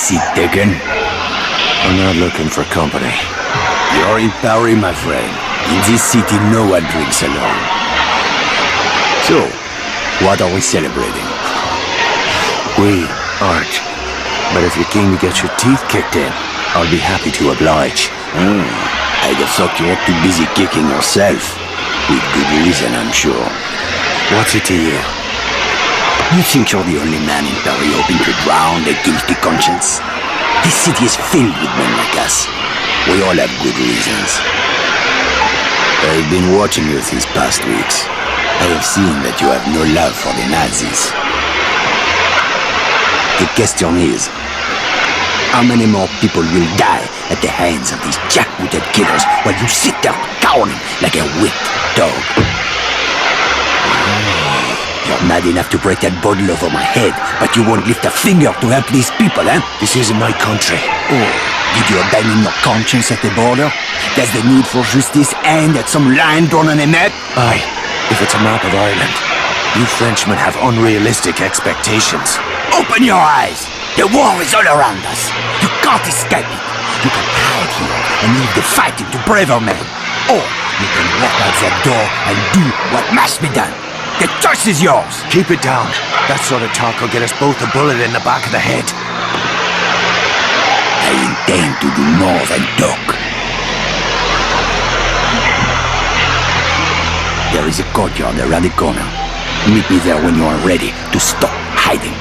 seat taken? I'm not looking for company. You're in Paris, my friend. In this city, no one drinks alone. So, what are we celebrating? We aren't. But if you're keen to get your teeth kicked in, I'll be happy to oblige. I'd have thought you were too busy kicking yourself. With good reason, I'm sure. What's it to you? You think you're the only man in Paris hoping to drown a guilty conscience? This city is filled with men like us. We all have good reasons. I've been watching you these past weeks. I have seen that you have no love for the Nazis. The question is, how many more people will die at the hands of these jackbooted killers while you sit there cowering like a whipped dog? You're mad enough to break that bottle over my head, but you won't lift a finger to help these people, eh? This isn't my country. Oh, did you abandon your conscience at the border? Does the need for justice end at some line drawn on a map? Aye, if it's a map of Ireland. You Frenchmen have unrealistic expectations. Open your eyes! The war is all around us. You can't escape it. You can hide here and leave the fighting to braver men. Or you can walk out that door and do what must be done. The choice is yours. Keep it down. That sort of talk will get us both a bullet in the back of the head. I intend to do more than talk. There is a courtyard around the corner. Meet me there when you are ready to stop hiding.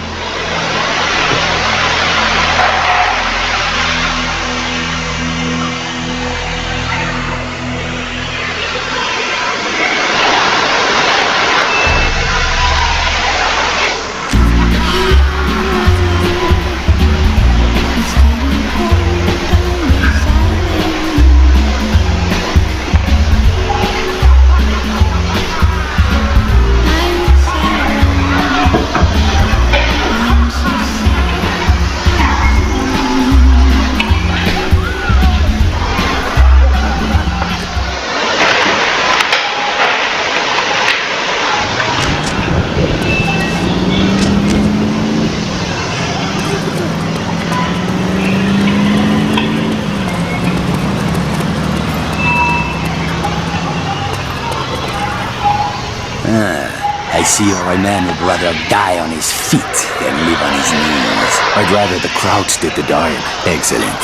I see you're a man who'd rather die on his feet than live on his knees. I'd rather the crowds did the dying. Excellent.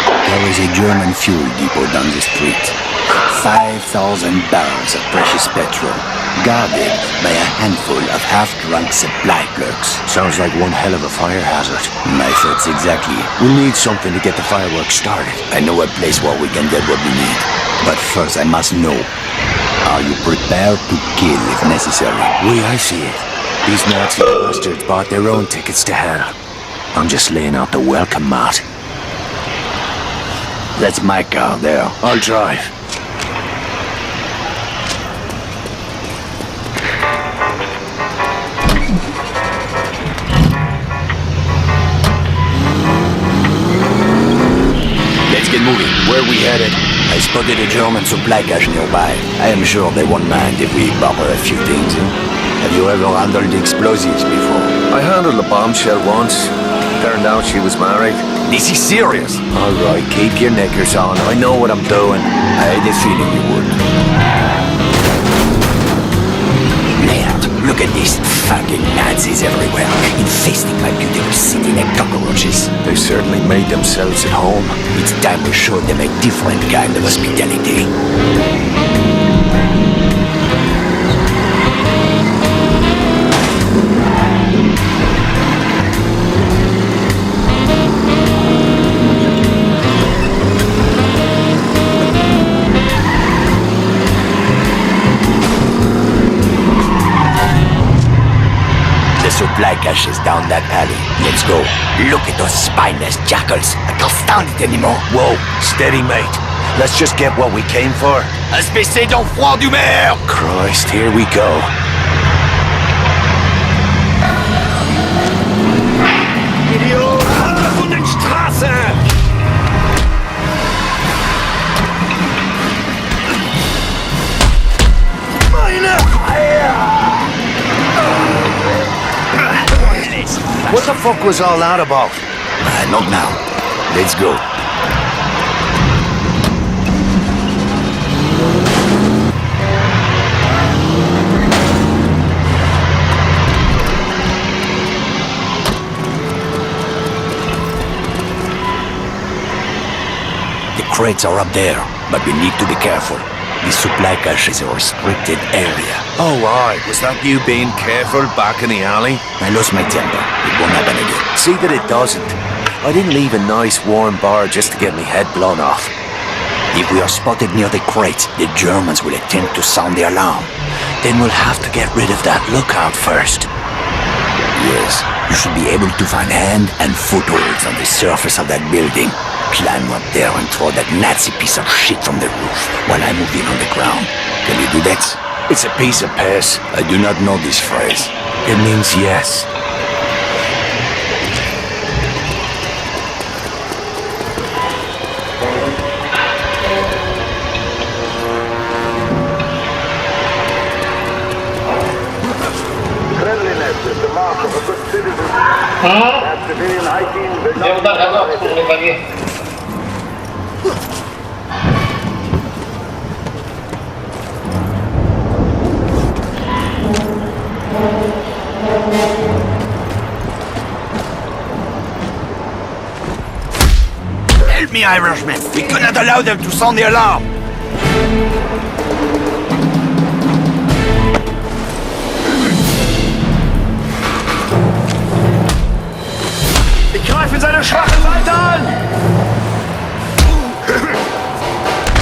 There is a German fuel depot down the street. 5,000 barrels of precious petrol, guarded by a handful of half-drunk supply clerks. Sounds like one hell of a fire hazard. My thoughts exactly. We need something to get the fireworks started. I know a place where we can get what we need. But first I must know, are you prepared to kill if necessary? I see it. These Nazi bastards bought their own tickets to hell. I'm just laying out the welcome mat. That's my car there. I'll drive. Let's get moving. Where are we headed? I spotted a German supply cache nearby. I am sure they won't mind if we borrow a few things. Have you ever handled explosives before? I handled a bombshell once. Turned out she was married. This is serious. All right, keep your knickers on. I know what I'm doing. I had a feeling you would. Laird, look at these fucking Nazis everywhere, infesting my beautiful city like cockroaches. They certainly made themselves at home. It's time we showed them a different kind of hospitality. Supply caches down that alley. Let's go. Look at those spineless jackals. I can't stand it anymore. Whoa, steady, mate. Let's just get what we came for. Espèce d'enfant du maire! Christ, here we go. Idiot! Runter von den Straßen! Meine Eier! What the fuck was all that about? Not now. Let's go. The crates are up there, but we need to be careful. The supply cache is a restricted area. Oh, right. Was that you being careful back in the alley? I lost my temper. It won't happen again. See that it doesn't. I didn't leave a nice warm bar just to get me head blown off. If we are spotted near the crates, the Germans will attempt to sound the alarm. Then we'll have to get rid of that lookout first. Yes, you should be able to find hand and footholds on the surface of that building. Climb up there and throw that Nazi piece of shit from the roof while I move in on the ground. Can you do that? It's a piece of piss. I do not know this phrase. It means yes. Cleanliness is the mark of a good citizen. That civilian hygiene will not be tolerated. Help me, Irishmen! We cannot allow them to sound the alarm! Ich greife in seine schwache Seite an!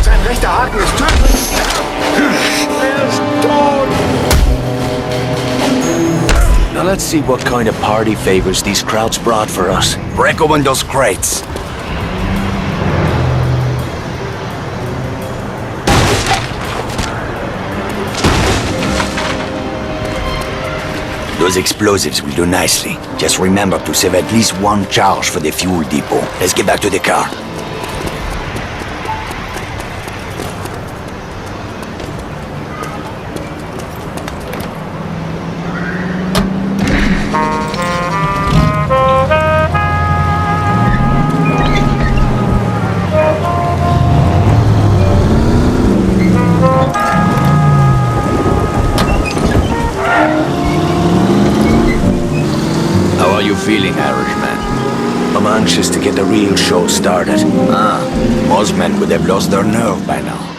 Sein rechter Haken ist tödlich! Er ist tot! Now let's see what kind of party favors these crowds brought for us. Break open those crates! Those explosives will do nicely. Just remember to save at least one charge for the fuel depot. Let's get back to the car. Feeling, Irishman? I'm anxious to get the real show started. Most men would have lost their nerve by now.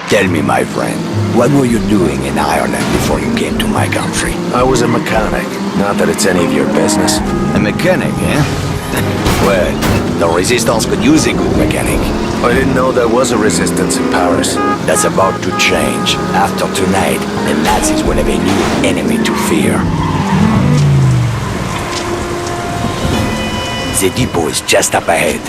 Tell me, my friend, what were you doing in Ireland before you came to my country? I was a mechanic. Not that it's any of your business. A mechanic, eh? Well, the Resistance could use a good mechanic. I didn't know there was a resistance in Paris. That's about to change. After tonight, the Nazis will have a new enemy to fear. The depot is just up ahead.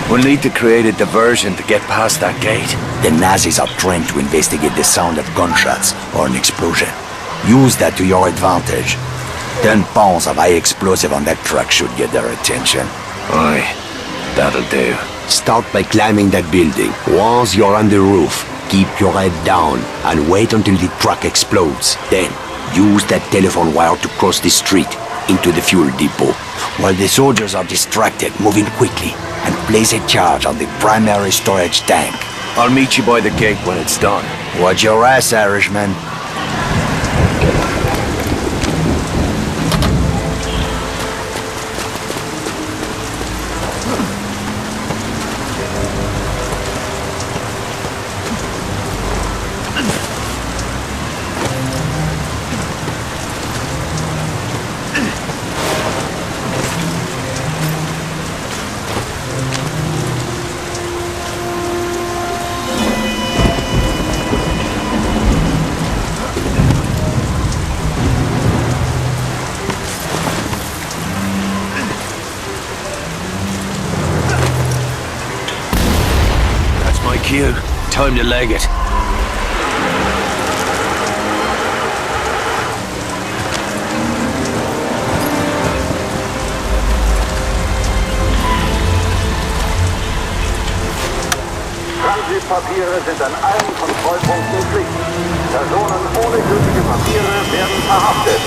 We'll need to create a diversion to get past that gate. The Nazis are trained to investigate the sound of gunshots or an explosion. Use that to your advantage. 10 pounds of high explosive on that truck should get their attention. Aye, that'll do. Start by climbing that building. Once you're on the roof, keep your head down and wait until the truck explodes. Then, use that telephone wire to cross the street into the fuel depot. While the soldiers are distracted, moving quickly, and place a charge on the primary storage tank. I'll meet you by the gate when it's done. Watch your ass, Irishman. Cue. Time to leg it. Ausweispapiere sind an allen Kontrollpunkten Pflicht. Personen ohne gültige Papiere werden verhaftet.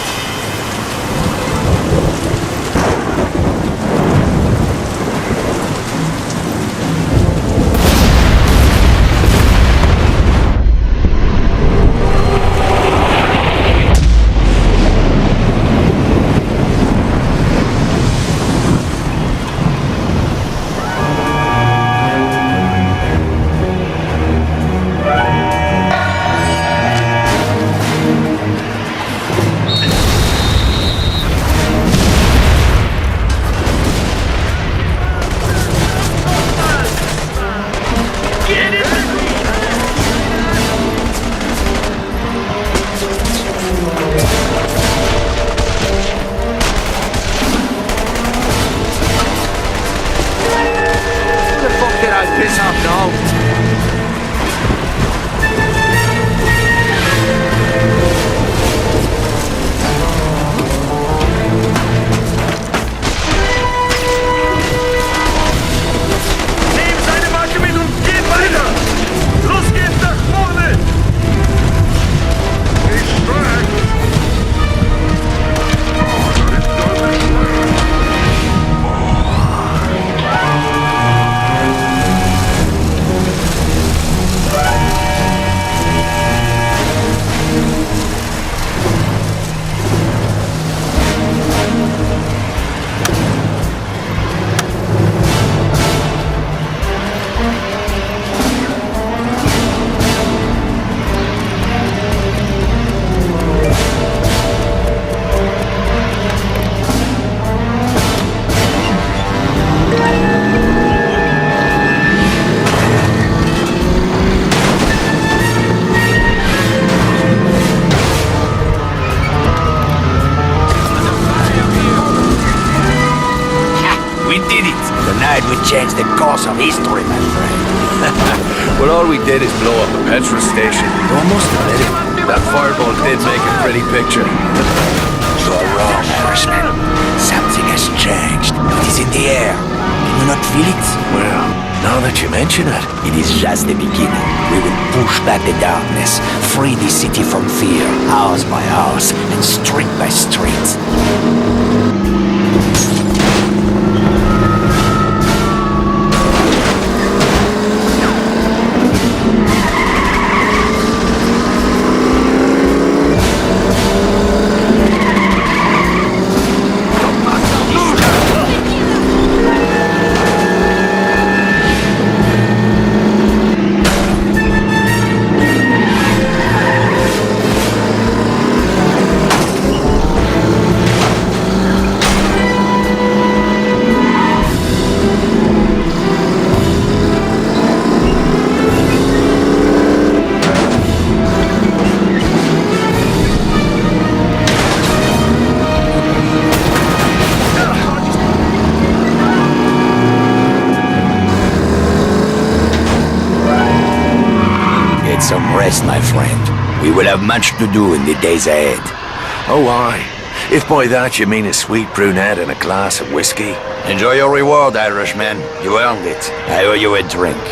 Piss off now. Nehmen seine Marke mit und geht weiter! Los geht's nach vorne! Ich schwör! We changed the course of history, my friend. Well, all we did is blow up a petrol station. Almost admit it. That fireball did make a pretty picture. You're wrong, Irishman. Something has changed. It is in the air. Can you not feel it? Well, now that you mention it. It is just the beginning. We will push back the darkness, free the city from fear, house by house, and street by street. Some rest, my friend. We will have much to do in the days ahead. Oh, aye. If by that you mean a sweet brunette and a glass of whiskey. Enjoy your reward, Irishman. You earned it. I owe you a drink.